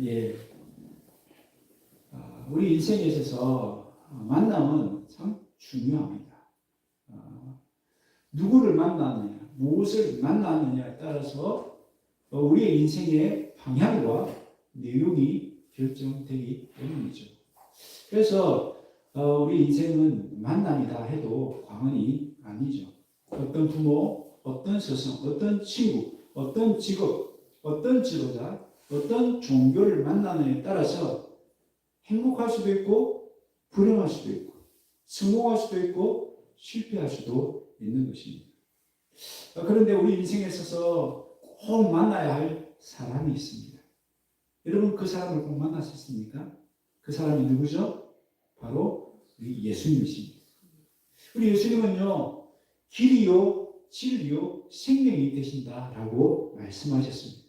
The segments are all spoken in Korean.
예, 우리 인생에 있어서 만남은 참 중요합니다. 누구를 만나느냐, 무엇을 만나느냐에 따라서 우리의 인생의 방향과 내용이 결정되기 때문이죠. 그래서 우리 인생은 만남이다 해도 과언이 아니죠. 어떤 부모, 어떤 스승, 어떤 친구, 어떤 직업, 어떤 지도자, 어떤 종교를 만나느냐에 따라서 행복할 수도 있고 불행할 수도 있고 성공할 수도 있고 실패할 수도 있는 것입니다. 그런데 우리 인생에 있어서 꼭 만나야 할 사람이 있습니다. 여러분 그 사람을 꼭 만나셨습니까? 그 사람이 누구죠? 바로 우리 예수님이십니다. 우리 예수님은요, 길이요, 진리요, 생명이 되신다라고 말씀하셨습니다.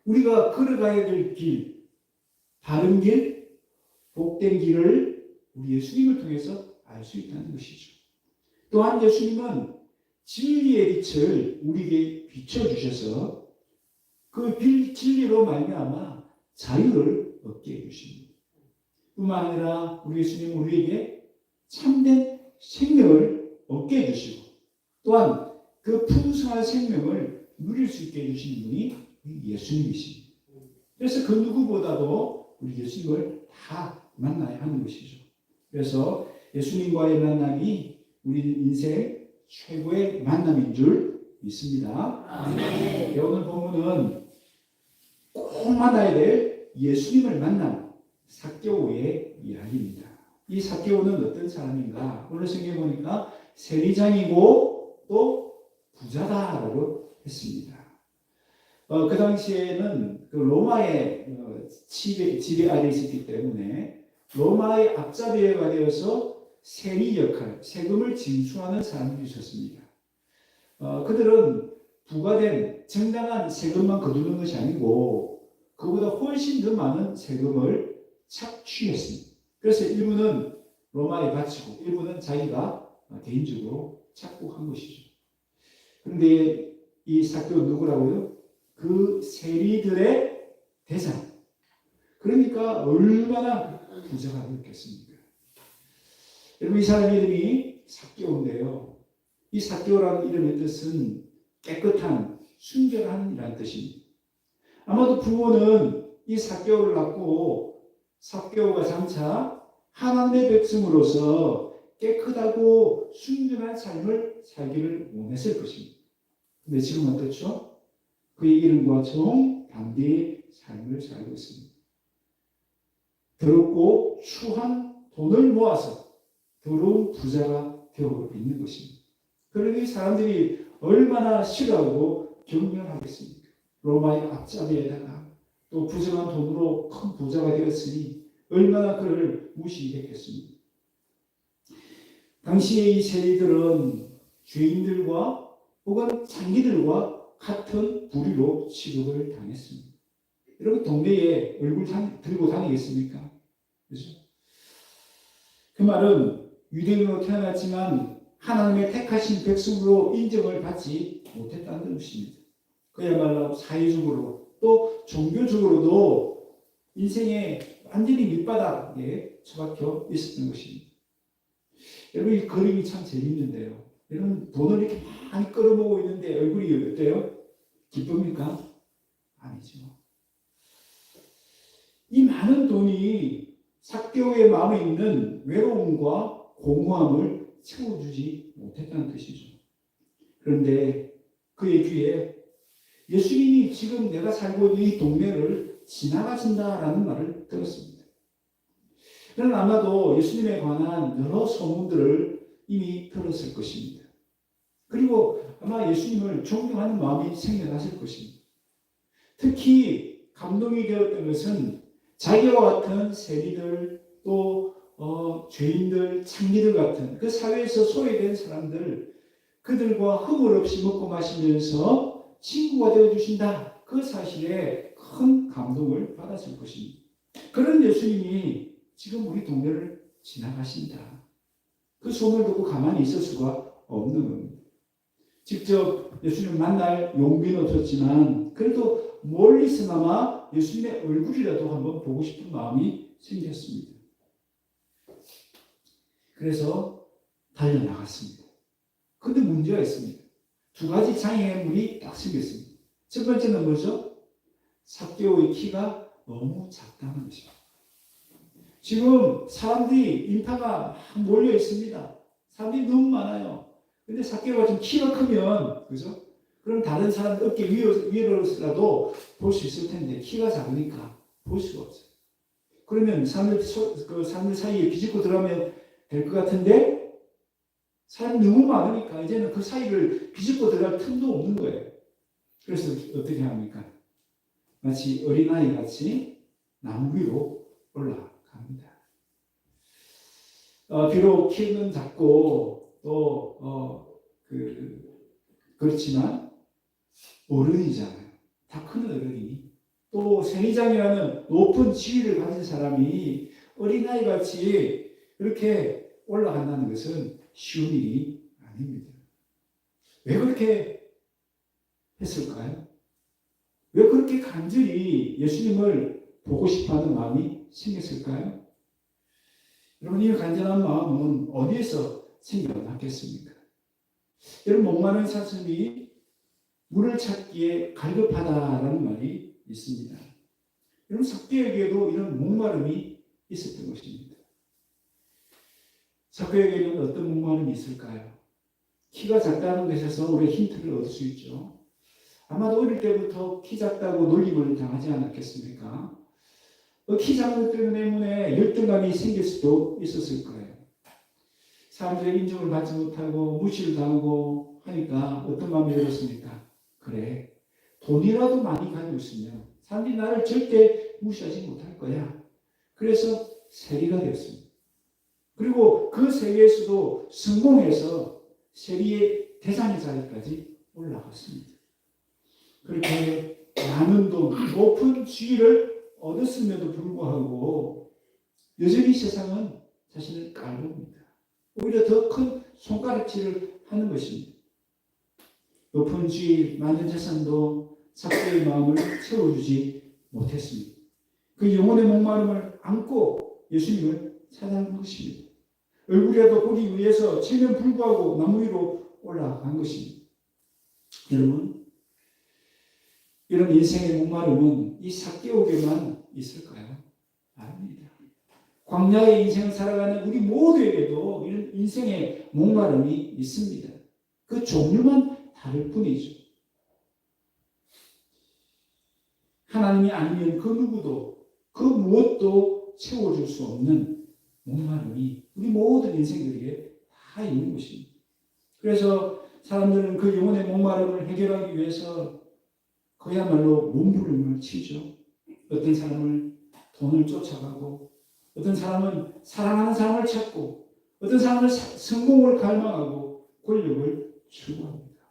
우리가 걸어가야 될 길, 바른 길, 복된 길을 우리 예수님을 통해서 알 수 있다는 것이죠. 또한 예수님은 진리의 빛을 우리에게 비춰주셔서 그 진리로 말미암아 자유를 얻게 해주십니다. 뿐만 아니라 우리 예수님은 우리에게 참된 생명을 얻게 해주시고 또한 그 풍성한 생명을 누릴 수 있게 해주시는 분이 예수님이십니다. 그래서 그 누구보다도 우리 예수님을 다 만나야 하는 것이죠. 그래서 예수님과의 만남이 우리 인생 최고의 만남인 줄 믿습니다. 아멘. 오늘 본문은 꼭 만나야 될 예수님을 만난 삭개오의 이야기입니다. 이 삭개오는 어떤 사람인가? 오늘 성경에 보니까 세리장이고 또 부자다라고 했습니다. 그 당시에는 그 로마의 지배 아래 있었기 때문에 로마의 앞잡이가 되어서 세리 역할, 세금을 징수하는 사람들이 있었습니다. 그들은 부과된 정당한 세금만 거두는 것이 아니고 그보다 훨씬 더 많은 세금을 착취했습니다. 그래서 일부는 로마에 바치고 일부는 자기가 개인적으로 착복한 것이죠. 그런데 이 삭개오 누구라고요? 그 세리들의 대장. 그러니까 얼마나 부자가 되었겠습니까? 여러분 이 사람 이름이 삭개오인데요. 이 삭개오라는 이름의 뜻은 깨끗한, 순결한 이라는 뜻입니다. 아마도 부모는 이 삭개오를 낳고 삭개오가 장차 하나님의 백성으로서 깨끗하고 순결한 삶을 살기를 원했을 것입니다. 근데 지금 어떻죠? 그의 이름과 정반대의 삶을 살고 있습니다. 더럽고 추한 돈을 모아서 더러운 부자가 되어 있는 것입니다. 그러니 사람들이 얼마나 싫어하고 경멸하겠습니까? 로마의 앞잡이에다가 또 부정한 돈으로 큰 부자가 되었으니 얼마나 그를 무시했겠습니까? 당시의 이 세리들은 죄인들과 혹은 장기들과 같은 부류로 취급을 당했습니다. 여러분 동네에 얼굴 들고 다니겠습니까? 그렇죠? 그 말은 유대인으로 태어났지만 하나님의 택하신 백성으로 인정을 받지 못했다는 것입니다. 그야말로 사회적으로 또 종교적으로도 인생에 완전히 밑바닥에 처박혀 있었던 것입니다. 여러분 이 그림이 참 재밌는데요. 여러분 돈을 이렇게 많이 끌어모으고 있는데 얼굴이 어때요? 기쁩니까? 아니죠. 이 많은 돈이 삭개오의 마음에 있는 외로움과 공허함을 채워주지 못했다는 뜻이죠. 그런데 그의 귀에 예수님이 지금 내가 살고 있는 이 동네를 지나가신다라는 말을 들었습니다. 그는 아마도 예수님에 관한 여러 소문들을 이미 들었을 것입니다. 그리고 아마 예수님을 존경하는 마음이 생겨났을 것입니다. 특히 감동이 되었던 것은 자기와 같은 세리들 또 죄인들, 창기들 같은 그 사회에서 소외된 사람들 그들과 허물 없이 먹고 마시면서 친구가 되어주신다. 그 사실에 큰 감동을 받았을 것입니다. 그런 예수님이 지금 우리 동네를 지나가신다. 그 소문을 듣고 가만히 있을 수가 없는 겁니다. 직접 예수님을 만날 용기는 없었지만 그래도 멀리서나마 예수님의 얼굴이라도 한번 보고 싶은 마음이 생겼습니다. 그래서 달려나갔습니다. 그런데 문제가 있습니다. 두 가지 장애물이 딱 생겼습니다. 첫 번째는 뭐죠? 삭개오의 키가 너무 작다는 것입니다. 지금 사람들이 인파가 막 몰려 있습니다. 사람들이 너무 많아요. 근데 삭개오가 좀 키가 크면, 그죠? 그럼 다른 사람 어깨 위로라도 볼 수 있을 텐데, 키가 작으니까 볼 수가 없어요. 그러면 사람들 사이에 비집고 들어가면 될 것 같은데, 사람이 너무 많으니까 이제는 그 사이를 비집고 들어갈 틈도 없는 거예요. 그래서 어떻게 합니까? 마치 어린아이 같이 나무 위로 올라갑니다. 비록 키는 작고 또 그렇지만 어른이잖아요. 다 큰 어른이 또 세리장이라는 높은 지위를 가진 사람이 어린아이 같이 이렇게 올라간다는 것은 쉬운 일이 아닙니다. 왜 그렇게 했을까요? 왜 그렇게 간절히 예수님을 보고 싶어하는 마음이 생겼을까요? 여러분, 이 간절한 마음은 어디에서 생겨났겠습니까? 여러분, 목마른 사슴이 물을 찾기에 갈급하다라는 말이 있습니다. 여러분, 삭개에게도 이런 목마름이 있었던 것입니다. 삭개에게는 어떤 목마름이 있을까요? 키가 작다는 것에서 우리가 힌트를 얻을 수 있죠. 아마도 어릴 때부터 키 작다고 놀림을 당하지 않았겠습니까? 키 작은 것 때문에 열등감이 생길 수도 있었을 거예요. 사람들의 인정을 받지 못하고 무시를 당하고 하니까 어떤 마음이 들었습니까? 그래, 돈이라도 많이 가지고 있으면 사람들이 나를 절대 무시하지 못할 거야. 그래서 세리가 되었습니다. 그리고 그 세계에서도 성공해서 세리의 대장의 자리까지 올라갔습니다. 그렇게 많은 돈, 높은 지위를 얻었음에도 불구하고 여전히 세상은 자신을 깔봅니다. 오히려 더 큰 손가락질을 하는 것입니다. 높은 지위, 많은 재산도 삭개의 마음을 채워주지 못했습니다. 그 영혼의 목마름을 안고 예수님을 찾아간 것입니다. 얼굴이라도 보기 위해서 체면 불구하고 나무 위로 올라간 것입니다. 여러분, 이런 인생의 목마름은 이 삭개오에게만 있을까요? 아닙니다. 광야의 인생을 살아가는 우리 모두에게도 이런 인생의 목마름이 있습니다. 그 종류만 다를 뿐이죠. 하나님이 아니면 그 누구도 그 무엇도 채워줄 수 없는 목마름이 우리 모든 인생들에게 다 있는 것입니다. 그래서 사람들은 그 영혼의 목마름을 해결하기 위해서 그야말로 몸부림을 치죠. 어떤 사람은 돈을 쫓아가고, 어떤 사람은 사랑하는 사람을 찾고, 어떤 사람은 성공을 갈망하고 권력을 추구합니다.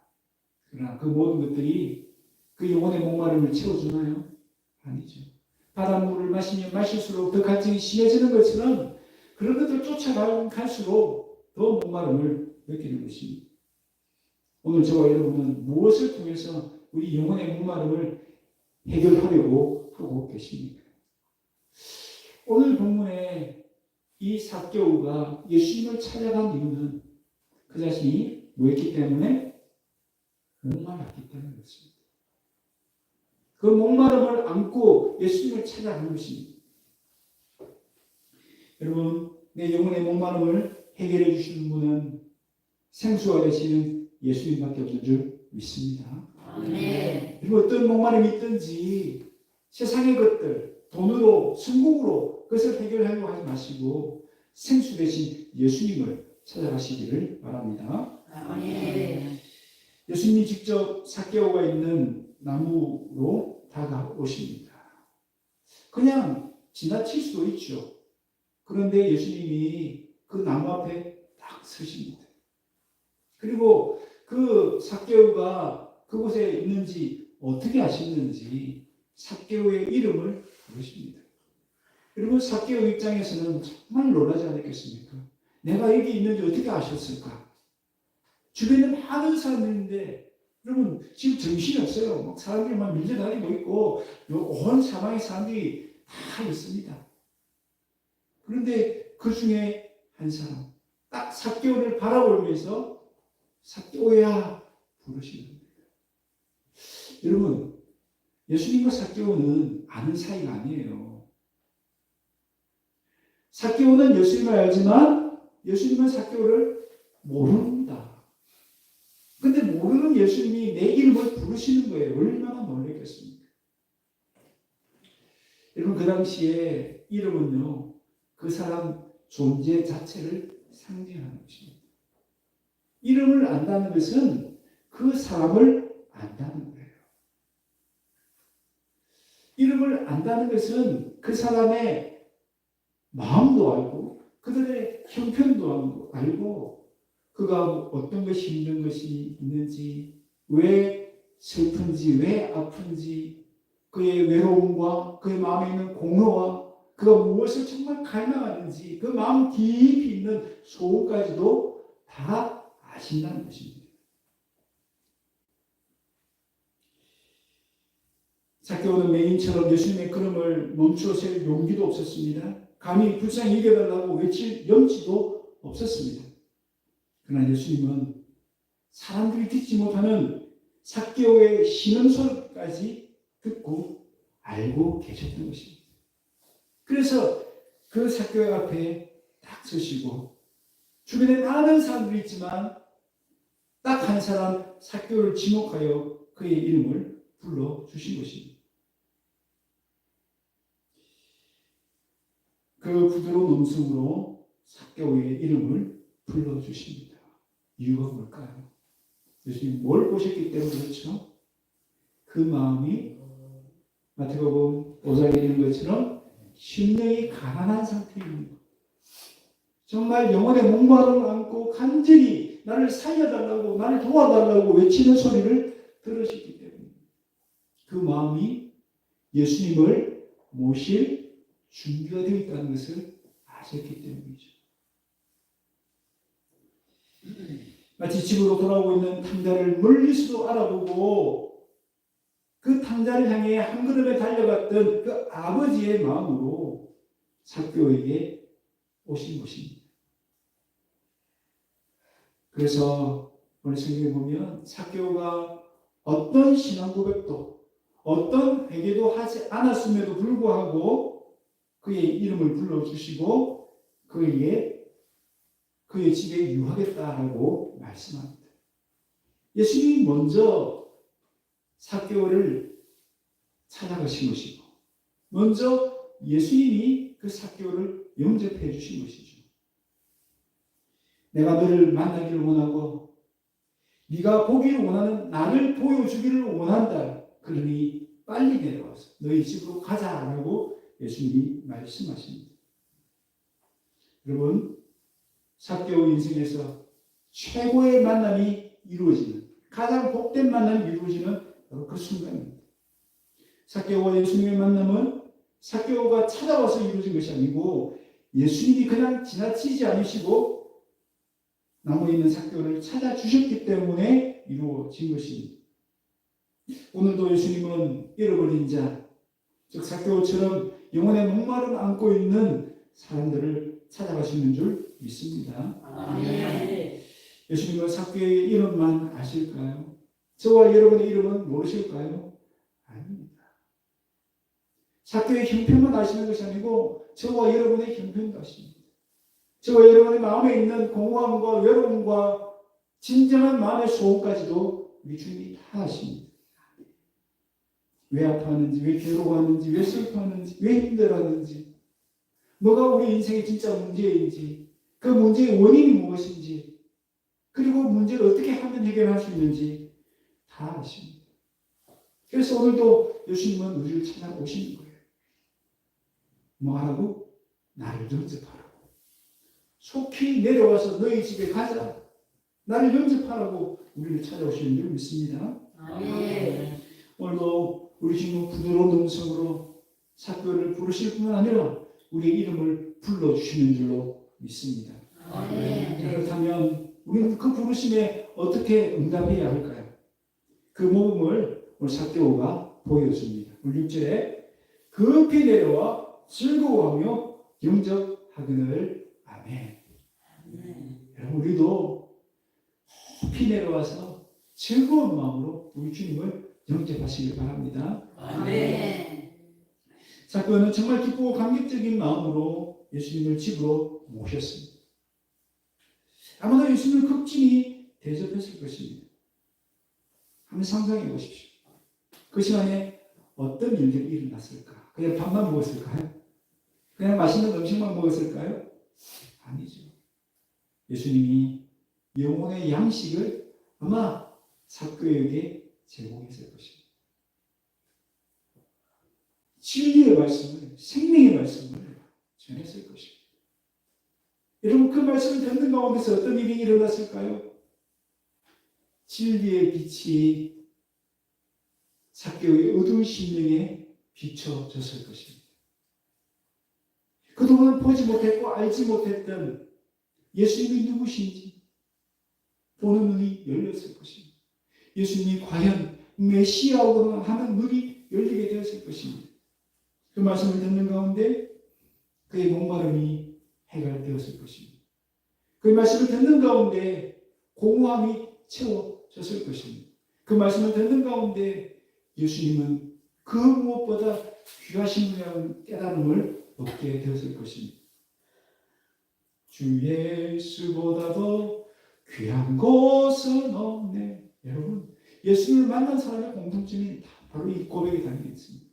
그러나 그 모든 것들이 그 영혼의 목마름을 채워주나요? 아니죠. 바닷물을 마시면 마실수록 더 갈증이 심해지는 것처럼 그런 것들을 쫓아갈수록 더 목마름을 느끼는 것입니다. 오늘 저와 여러분은 무엇을 통해서 우리 영혼의 목마름을 해결하려고 하고 계십니까? 오늘 본문에 이 삭개오가 예수님을 찾아간 이유는 그 자신이 뭐였기 때문에? 목말랐기 때문이었습니다. 그 목마름을 안고 예수님을 찾아간 것입니다. 여러분, 내 영혼의 목마름을 해결해 주시는 분은 생수가 되시는 예수님밖에 없는 줄 믿습니다. 아멘. 그리고 어떤 목마름이 있든지 세상의 것들, 돈으로, 성공으로 그것을 해결하려고 하지 마시고 생수 되신 예수님을 찾아가시기를 바랍니다. 아멘. 예수님이 직접 삭개오가 있는 나무로 다가오십니다. 그냥 지나칠 수도 있죠. 그런데 예수님이 그 나무 앞에 딱 서십니다. 그리고 그 삭개오가 그곳에 있는지 어떻게 아시는지 삭개오의 이름을 부르십니다. 여러분, 삭개오 입장에서는 정말 놀라지 않았겠습니까? 내가 여기 있는지 어떻게 아셨을까? 주변에 많은 사람들인데 여러분 지금 정신이 없어요. 막 사람들이 막 밀려다니고 있고 온 사방에 사람들이 다 있습니다. 그런데 그 중에 한 사람 딱 삭개오를 바라보면서 삭개오야 부르시는 겁니다. 여러분 예수님과 삭개오는 아는 사이가 아니에요. 삭개오는 예수님을 알지만 예수님은 삭개오를 모릅니다. 근데 모르는 예수님이 내 이름을 부르시는 거예요. 얼마나 놀랐겠습니까? 여러분 그 당시에 이름은요 그 사람 존재 자체를 상징하는 것입니다. 이름을 안다는 것은 그 사람을 안다는 거예요. 이름을 안다는 것은 그 사람의 마음도 알고 그들의 형편도 알고 그가 어떤 것이 힘든 것이 있는지 왜 슬픈지 왜 아픈지 그의 외로움과 그의 마음에 있는 공허와 그가 무엇을 정말 갈망하는지 그 마음 깊이 있는 소원까지도 다 아신다는 것입니다. 삭개오는 맹인처럼 예수님의 걸음을 멈추어 셀 용기도 없었습니다. 감히 불쌍히 이겨달라고 외칠 염치도 없었습니다. 그러나 예수님은 사람들이 듣지 못하는 삭개오의 신음소리까지 듣고 알고 계셨던 것입니다. 그래서 그 삭개오 앞에 딱 서시고 주변에 많은 사람들이 있지만 딱 한 사람 삭개오를 지목하여 그의 이름을 불러주신 것입니다. 그 부드러운 음성으로 삭개오의 이름을 불러주십니다. 이유가 뭘까요? 예수님 뭘 보셨기 때문에 그렇죠? 그 마음이 마태복음 5장에 있는 것처럼 심령이 가난한 상태입니다. 정말 영혼의 목마름을 안고 간절히 나를 살려달라고 나를 도와달라고 외치는 소리를 들으셨기 때문에 그 마음이 예수님을 모실 준비가 되어 있다는 것을 아셨기 때문이죠. 마치 집으로 돌아오고 있는 탕자를 멀리서도 알아보고 그 탕자를 향해 한 걸음에 달려갔던 그 아버지의 마음으로 삭개오에게 오신 것입니다. 그래서 오늘 성경에 보면 삭개오가 어떤 신앙 고백도 어떤 회개도 하지 않았음에도 불구하고 그의 이름을 불러주시고 그의 집에 유하겠다라고 말씀합니다. 예수님이 먼저 삭개오를 찾아가신 것이고 먼저 예수님이 그 삭개오를 영접해 주신 것이죠. 내가 너를 만나기를 원하고 네가 보기를 원하는 나를 보여주기를 원한다. 그러니 빨리 내려와서 너희 집으로 가자라고 예수님이 말씀하십니다. 여러분 삭개오 인생에서 최고의 만남이 이루어지는 가장 복된 만남이 이루어지는 바로 그 순간입니다. 삭개오와 예수님의 만남은 삭개오가 찾아와서 이루어진 것이 아니고 예수님이 그냥 지나치지 않으시고 나무에 있는 삭개오를 찾아주셨기 때문에 이루어진 것입니다. 오늘도 예수님은 잃어버린 자, 즉 삭개오처럼 영혼의 목마름 안고 있는 사람들을 찾아가시는 줄 믿습니다. 아멘. 예수님은 삭개오의 이름만 아실까요? 저와 여러분의 이름은 모르실까요? 아닙니다. 삭개오의 형편만 아시는 것이 아니고 저와 여러분의 형편도 아십니다. 저와 여러분의 마음에 있는 공허함과 외로움과 진정한 마음의 소원까지도 우리 주님이 다 아십니다. 왜 아파하는지, 왜 괴로워하는지, 왜 슬퍼하는지, 왜 힘들어하는지, 뭐가 우리 인생의 진짜 문제인지, 그 문제의 원인이 무엇인지, 그리고 문제를 어떻게 하면 해결할 수 있는지 다 아십니다. 그래서 오늘도 예수님은 우리를 찾아오시는 거예요. 뭐 하라고? 나를 영접하라고. 속히 내려와서 너희 집에 가자. 나를 영접하라고 우리를 찾아오시는 줄 믿습니다. 아멘. 오늘도 우리 주님은 부드러운 음성으로 삭개오를 부르실 뿐만 아니라 우리의 이름을 불러주시는 줄로 믿습니다. 아멘. 그렇다면 우리는 그 부르심에 어떻게 응답해야 할까요? 그 모범을 오늘 삭개오가 보여줍니다. 6절에 급히 내려와 즐거워하며 영접하거늘. 아멘. 여러분, 우리도 급히 내려와서 즐거운 마음으로 우리 주님을 영접하시길 바랍니다. 아멘. 삭개오는 정말 기쁘고 감격적인 마음으로 예수님을 집으로 모셨습니다. 아마도 예수님을 극진히 대접했을 것입니다. 한번 상상해 보십시오. 그 시간에 어떤 일들이 일어났을까? 그냥 밥만 먹었을까요? 그냥 맛있는 음식만 먹었을까요? 아니죠. 예수님이 영혼의 양식을 아마 삭개오에게 제공했을 것입니다. 진리의 말씀을, 생명의 말씀을 전했을 것입니다. 여러분, 그 말씀을 듣는 가운데서 어떤 일이 일어났을까요? 진리의 빛이 삭개오의 어두운 심령에 비춰졌을 것입니다. 그동안 보지 못했고 알지 못했던 예수님이 누구신지 보는 눈이 열렸을 것입니다. 예수님이 과연 메시아로 하는 눈이 열리게 되었을 것입니다. 그 말씀을 듣는 가운데 그의 목마름이 해결되었을 것입니다. 그 말씀을 듣는 가운데 공허함이 채워졌을 것입니다. 그 말씀을 듣는 가운데 예수님은 그 무엇보다 귀하신 분이라는 깨달음을 얻게 되었을 것입니다. 주 예수보다도 귀한 것은 없네. 여러분, 예수님을 만난 사람의 공통점이 바로 이 고백에 담겨 있습니다.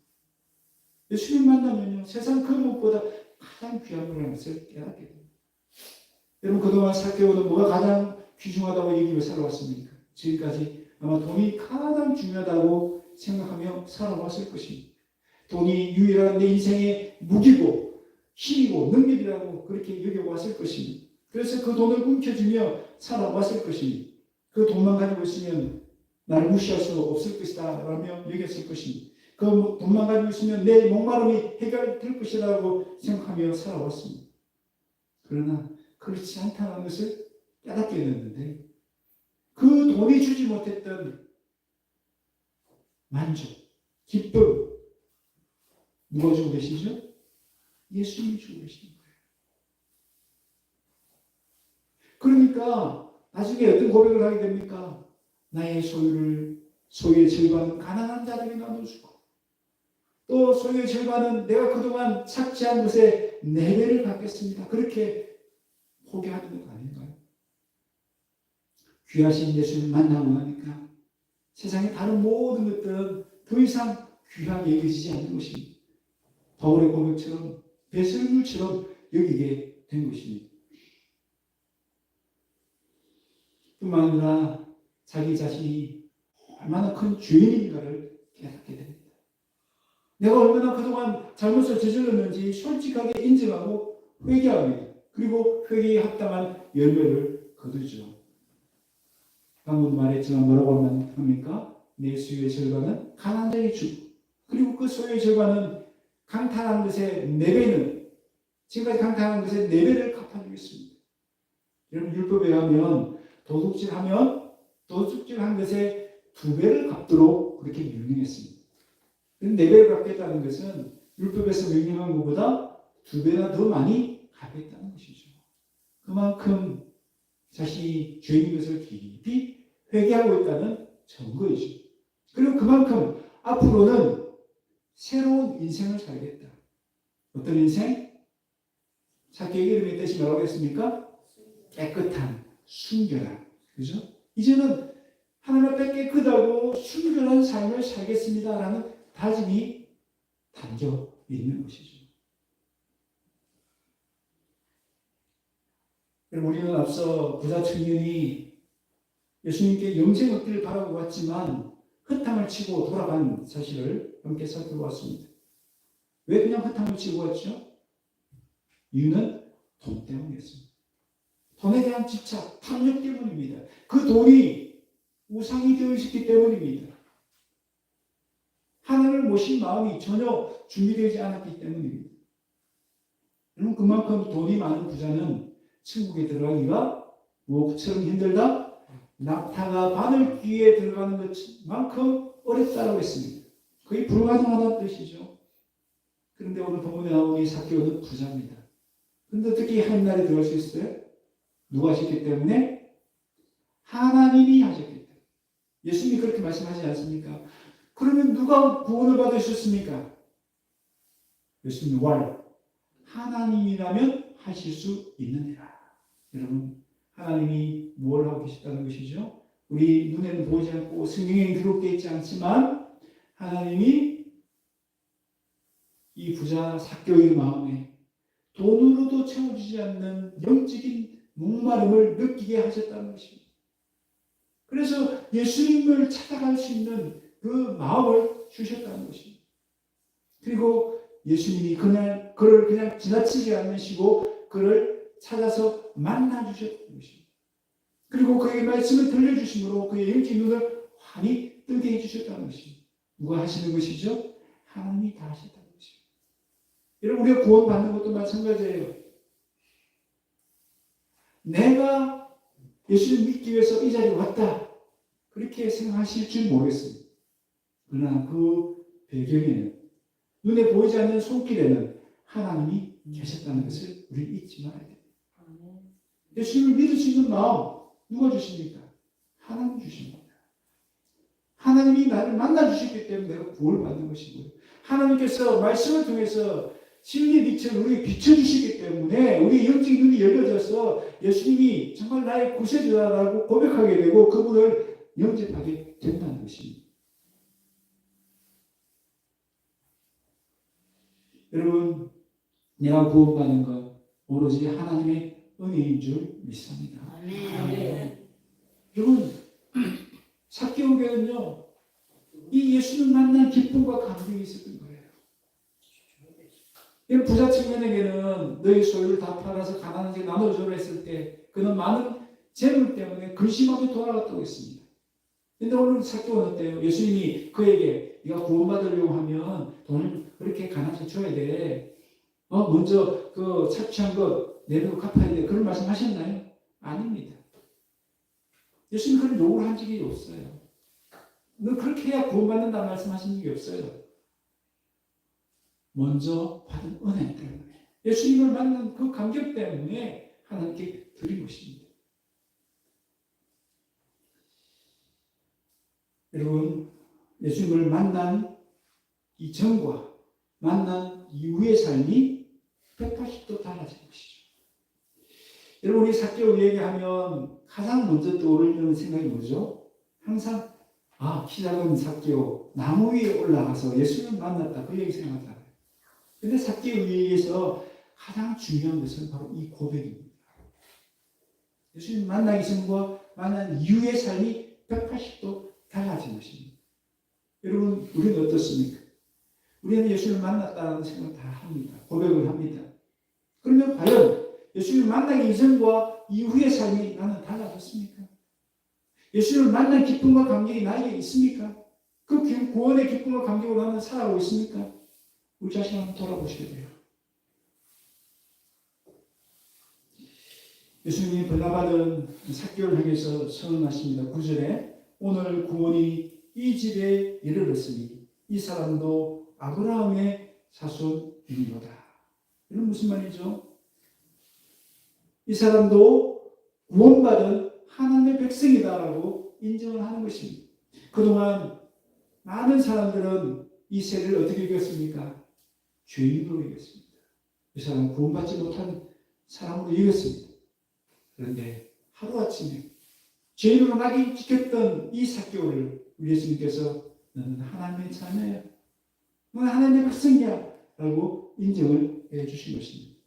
예수님 만나면요, 세상 그 무엇보다 가장 귀한 분이라는 것을 깨닫게 됩니다. 여러분, 그동안 삭개오는 뭐가 가장 귀중하다고 얘기를 살아왔습니까? 지금까지 아마 돈이 가장 중요하다고 생각하며 살아왔을 것입니다. 돈이 유일한 내 인생의 무기고 힘이고 능력이라고 그렇게 여겨왔을 것입니다. 그래서 그 돈을 움켜쥐며 살아왔을 것입니다. 그 돈만 가지고 있으면 나를 무시할 수 없을 것이다 라며 여겼을 것입니다. 그 돈만 가지고 있으면 내 목마름이 해결될 것이라고 생각하며 살아왔습니다. 그러나 그렇지 않다는 것을 깨닫게 됐는데 그 돈이 주지 못했던 만족, 기쁨 누가 주고 계시죠? 예수님이 주고 계시는 거예요. 그러니까 나중에 어떤 고백을 하게 됩니까? 나의 소유의 절반은 가난한 자들에게 나눠주고 또 소유의 절반은 내가 그동안 착취한 것에 4배를 갚겠습니다. 그렇게 포기하는 것 아닌가요? 귀하신 예수님을 만나고 나니까 세상의 다른 모든 것들은 더 이상 귀하게 여겨지지 않는 것입니다. 바울의 고백처럼 배설물처럼 여기게 된 것입니다. 뿐만 아니라 자기 자신이 얼마나 큰 죄인인가를 깨닫게 됩니다. 내가 얼마나 그동안 잘못을 저질렀는지 솔직하게 인정하고 회개합니다. 그리고 회개에 합당한 열매를 거두죠. 방금 말했지만 뭐라고 합니까? 내 소유의 절반은 가난한 자에게 주고 그리고 그 소유의 절반은 강탈한 것의 4배는 지금까지 강탈한 것의 4배를 갚아주겠습니다. 여러분, 율법에 의하면 도둑질한 것의 2배를 갚도록 그렇게 명령했습니다. 4배를 갚겠다는 것은 율법에서 명령한 것보다 2배나 더 많이 갚겠다는 것이죠. 그만큼 자신이 죄인 것을 깊이 회개하고 있다는 증거이죠. 그리고 그만큼 앞으로는 새로운 인생을 살겠다. 어떤 인생? 삭개오의 이름의 뜻이 뭐라고 했습니까? 깨끗한, 순결한. 그죠? 이제는 하나님 앞에 깨끗하고 순결한 삶을 살겠습니다라는 다짐이 담겨 있는 것이죠. 여러분, 우리는 앞서 부자 청년이 예수님께 영생 얻기를 바라고 왔지만 헛탕을 치고 돌아간 사실을 함께 살펴보았습니다. 왜 그냥 헛탕을 치고 왔죠? 이유는 돈 때문이었습니다. 돈에 대한 집착, 탐욕 때문입니다. 그 돈이 우상이 되어 있었기 때문입니다. 하나님을 모신 마음이 전혀 준비되지 않았기 때문입니다. 여러분, 그만큼 돈이 많은 부자는 천국에 들어가기가 무엇처럼 힘들다? 낙타가 바늘 귀에 들어가는 것만큼 어렵다고 했습니다. 거의 불가능하다는 뜻이죠. 그런데 오늘 본문에 나오는 이 삭개오는 부자입니다. 그런데 어떻게 하나님 나라에 들어갈 수 있어요? 누가 하셨기 때문에? 하나님이 하셨기 때문에. 예수님이 그렇게 말씀하지 않습니까? 그러면 누가 구원을 받으셨습니까? 예수님 왈 하나님이라면 하실 수 있느니라. 여러분, 하나님이 뭘 하고 계셨다는 것이죠? 우리 눈에는 보이지 않고 성경에 기록되어 있지 않지만 하나님이 이 부자 삭개오의 마음에 돈으로도 채워주지 않는 영적인 목마름을 느끼게 하셨다는 것입니다. 그래서 예수님을 찾아갈 수 있는 그 마음을 주셨다는 것입니다. 그리고 예수님이 그를 그냥 지나치지 않으시고 그를 찾아서 만나주셨다는 것입니다. 그리고 그에게 말씀을 들려주심으로 그의 영적인 눈을 환히 뜨게 해주셨다는 것입니다. 누가 하시는 것이죠? 하나님이 다 하셨다는 것입니다. 여러분, 우리가 구원받는 것도 마찬가지예요. 내가 예수를 믿기 위해서 이 자리에 왔다. 그렇게 생각하실 줄 모르겠습니다. 그러나 그 배경에는 눈에 보이지 않는 손길에는 하나님이 계셨다는 것을 우리 잊지 말아야 됩니다. 예수님을 믿을 수 있는 마음 누가 주십니까? 하나님 주십니다. 하나님이 나를 만나주셨기 때문에 내가 구원받는 것이고요. 하나님께서 말씀을 통해서 진리 빛을 우리에게 비춰주시기 때문에 우리 영적인 눈이 열려져서 예수님이 정말 나의 구세주다라고 고백하게 되고 그분을 영접하게 된다는 것입니다. 여러분, 내가 구원받는 것 오로지 하나님의 은혜인 줄 믿습니다. 여러분, 삭개오에는요 이 예수를 만난 기쁨과 감동이 있었던 거예요. 이 부자 청년에게는 너희 소유를 다 팔아서 가난한테 나눠주라 했을 때 그는 많은 재물 때문에 근심하며 돌아갔다고 했습니다. 그런데 오늘 삭개오는 어때요? 예수님이 그에게 네가 구원받으려고 하면 돈을 그렇게 가난하게 줘야 돼. 먼저 그 착취한 것 내놓고 갚아야 돼. 그런 말씀 하셨나요? 아닙니다. 예수님 그런 요구를 한 적이 없어요. 너 그렇게 해야 구원받는다는 말씀하신 적이 없어요. 먼저 받은 은혜 때문에 예수님을 만난 그 감격 때문에 하나님께 드린 것입니다. 여러분, 예수님을 만난 이전과 만난 이후의 삶이 180도 달라진 것이죠. 여러분, 우리 삭개오 얘기하면 가장 먼저 떠오르는 생각이 뭐죠? 항상 키 작은 삭개오 나무 위에 올라가서 예수님을 만났다 그 얘기 생각하잖아요. 근데 삭개오에서 가장 중요한 것은 바로 이 고백입니다. 예수님 만나기 전과 만난 이후의 삶이 180도 달라진 것입니다. 여러분, 우리는 어떻습니까? 우리는 예수님을 만났다는 생각을 다 합니다. 고백을 합니다. 그러면 과연 예수님을 만나기 이전과 이후의 삶이 나는 달라졌습니까? 예수님을 만난 기쁨과 감격이 나에게 있습니까? 그 구원의 기쁨과 감격으로 나는 살아가고 있습니까? 우리 자신 한번 돌아보셔야 돼요. 예수님이 벌나바는 삭개오를 향해서 선언하십니다. 9절에 오늘 구원이 이 집에 이르렀으니 이 사람도 아브라함의 자손이니로다. 이건 무슨 말이죠? 이 사람도 구원받은 하나님의 백성이다라고 인정을 하는 것입니다. 그동안 많은 사람들은 이 세례를 어떻게 이겼습니까? 죄인으로 이겼습니다. 이 사람은 구원받지 못한 사람으로 이겼습니다. 그런데 하루아침에 죄인으로 낙인 찍혔던 이 삭개오를 우리 예수님께서 너는 하나님의 자녀야, 너는 하나님의 백성이야 라고 인정을 해주신 것입니다.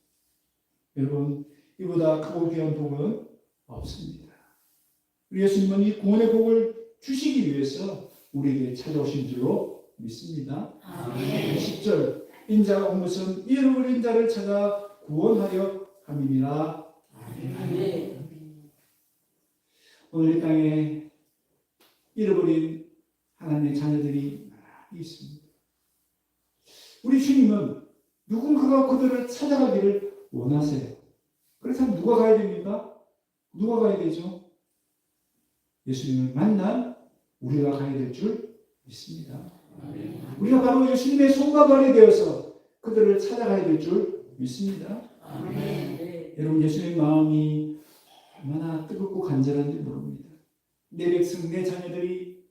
여러분, 이보다 크고 귀한 복은 없습니다. 우리 예수님은 이 구원의 복을 주시기 위해서 우리에게 찾아오신 줄로 믿습니다. 아멘. 10절 인자가 온 것은 잃어버린 자를 찾아 구원하려 함이니라. 아멘. 오늘 이 땅에 잃어버린 하나님의 자녀들이 많이 있습니다. 우리 주님은 누군가가 그들을 찾아가기를 원하세요. 그래서 누가 가야 됩니까? 누가 가야 되죠? 예수님을 만난 우리가 가야 될 줄 믿습니다. 우리가 바로 예수님의 손과 발이 되어서 그들을 찾아가야 될 줄 믿습니다. 여러분, 예수님의 마음이 얼마나 뜨겁고 간절한지 모릅니다. 내 백성, 내 자녀들이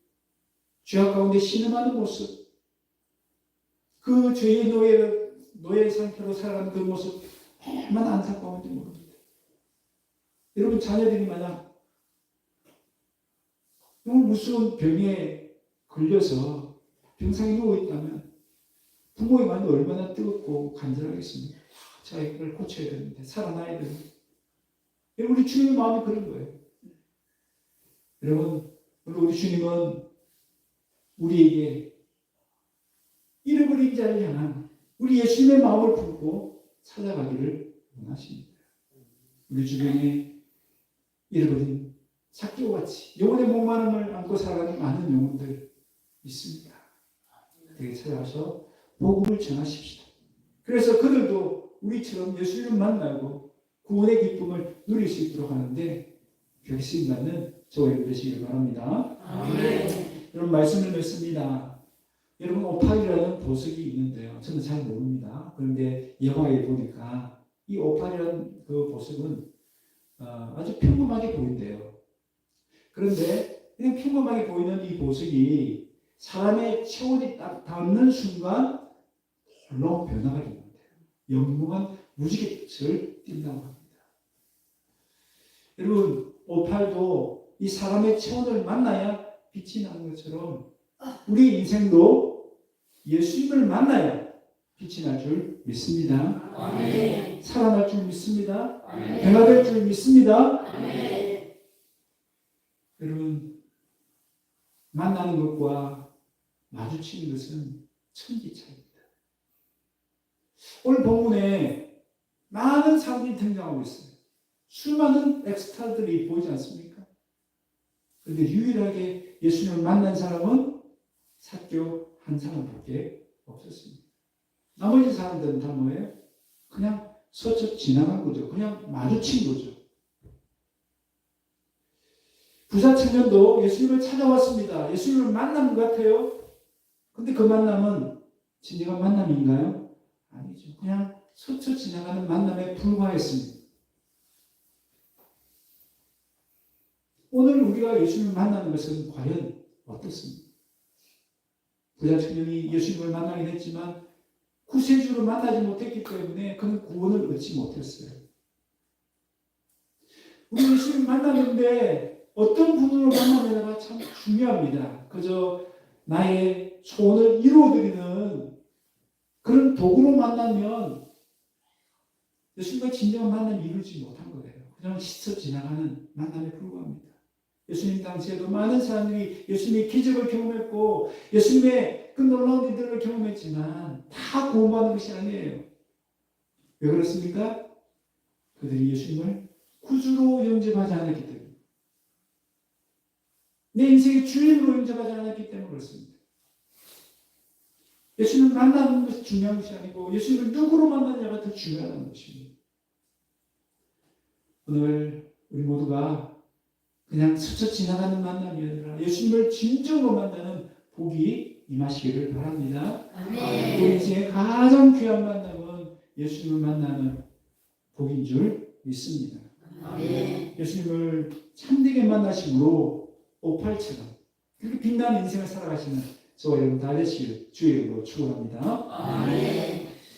죄악 가운데 신음하는 모습, 그 죄의 노예 상태로 살아가는 그 모습 얼마나 안타까운지 모릅니다. 여러분, 자녀들이 만약 너무 무서운 병에 걸려서 병상에 누워있다면 부모의 마음이 얼마나 뜨겁고 간절하겠습니까? 제가 이걸 고쳐야 되는데, 살아나야 되는데. 우리 주님의 마음이 그런 거예요. 여러분, 우리 주님은 우리에게 잃어버린 자를 향한 우리 예수님의 마음을 품고 찾아가기를 원하십니다. 우리 주변에 잃어버린 삭개오같이 영혼의 목마름을 안고 살아가는 많은 영혼들 있습니다. 그들에게 찾아가서 복음을 전하십시다. 그래서 그들도 우리처럼 예수님을 만나고 구원의 기쁨을 누릴 수 있도록 하는데 결심 받는 저와 여러분 되시길 바랍니다. 여러분, 말씀을 맺습니다. 여러분, 오팔이라는 보석이 있는데요. 저는 잘 모릅니다. 그런데 영화에 보니까 이 오팔이라는 그 보석은 아주 평범하게 보인대요. 그런데 그냥 평범하게 보이는 이 보석이 사람의 체온이 딱 닿는 순간 홀로 변화가 됩니다. 영롱한 무지갯빛을 띈다고 합니다. 여러분, 오팔도 이 사람의 체온을 만나야 빛이 나는 것처럼 우리 인생도 예수님을 만나야 빛이 날 줄 믿습니다. 아멘. 살아날 줄 믿습니다. 아멘. 변화될 줄 믿습니다. 아멘. 여러분, 만나는 것과 마주치는 것은 천지 차이입니다. 오늘 본문에 많은 사람들이 등장하고 있어요. 수많은 엑스타들이 보이지 않습니까? 그런데 유일하게 예수님을 만난 사람은 삭개오 한 사람밖에 없었습니다. 나머지 사람들은 다 뭐예요? 그냥 스쳐 지나간 거죠. 그냥 마주친 거죠. 부자 청년도 예수님을 찾아왔습니다. 예수님을 만난 것 같아요. 근데 그 만남은 진정한 만남인가요? 아니죠. 그냥 스쳐 지나가는 만남에 불과했습니다. 오늘 우리가 예수님을 만나는 것은 과연 어떻습니까? 부자 청년이 예수님을 만나긴 했지만 구세주로 만나지 못했기 때문에 그는 구원을 얻지 못했어요. 우리 예수님 만났는데 어떤 분으로 만나느냐가 참 중요합니다. 그저 나의 소원을 이루어드리는 그런 도구로 만나면 예수님과 진정한 만남이 이루지 못한 거예요. 그냥 스쳐 지나가는 만남에 불과합니다. 예수님 당시에도 많은 사람들이 예수님의 기적을 경험했고 예수님의 그 놀라운 일들을 경험했지만 다 구원받는 것이 아니에요. 왜 그렇습니까? 그들이 예수님을 구주로 영접하지 않았기 때문에, 내 인생의 주인으로 영접하지 않았기 때문에 그렇습니다. 예수님을 만나는 것이 중요한 것이 아니고 예수님을 누구로 만나느냐가 더 중요한 것입니다. 오늘 우리 모두가 그냥 스쳐 지나가는 만남이 아니라 예수님을 진정으로 만나는 복이 임하시기를 바랍니다. 아멘. 우리 인생의 가장 귀한 만남은 예수님을 만나는 복인 줄 믿습니다. 아멘. 예수님을 참되게 만나심으로 오팔처럼 그렇게 빛나는 인생을 살아가시는 저와 여러분 다 되시기를 주의 이름으로 축원합니다. 아멘.